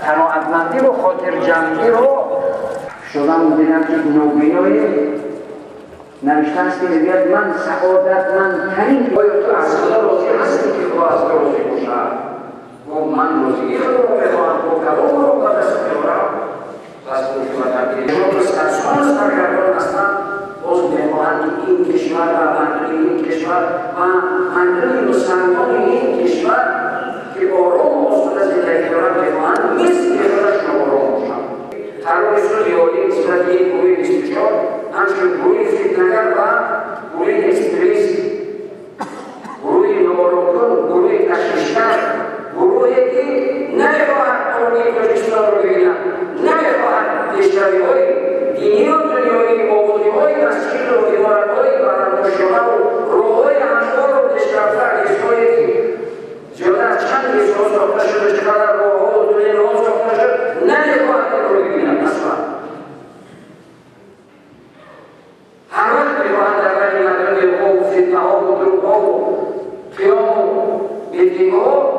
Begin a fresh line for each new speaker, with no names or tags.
قناعتمندی و خاطر جمعی رو شدم دیدم که نوبینوی نوشته است که میگوید من سعادتمندترین آیا تو از خدا راضی هستی که خدا از تو راضی باشد و من راضی رو بخواهم و کلام رو به دست بیارم پس شما سرسان سرگردان هستند باز میخواهند این کشور و مردم این کشور و مردم مسلمان این کشور که آرام و آسوده زندگی دارند میخواهند مثل کشورش شما آرام باشند. تروریست ریالی نسبت یک گروه 24 همچنین گروه فتنه‌گر و گروه اکستریمیست، گروه نابارانکن، گروه تشویشگر، گروهی که نمیخواهد قانون بلوچستان رو ببینند، نمیخواهد پیشروی‌های دینی و دنیایی، آبادی‌های مسجد و عمارت‌های بلندماشینه و راه‌های هموار و پیشرفته اجزایی که زیاده از چند سال ساخته شده چقدر راه‌ها و دنیای راه ساخته شد نمیخواهد این رو ببینند اصلا. همه میخواهند در بین مردم و فتنه‌ها و دروغ‌ها و قیام و میتینگ‌ها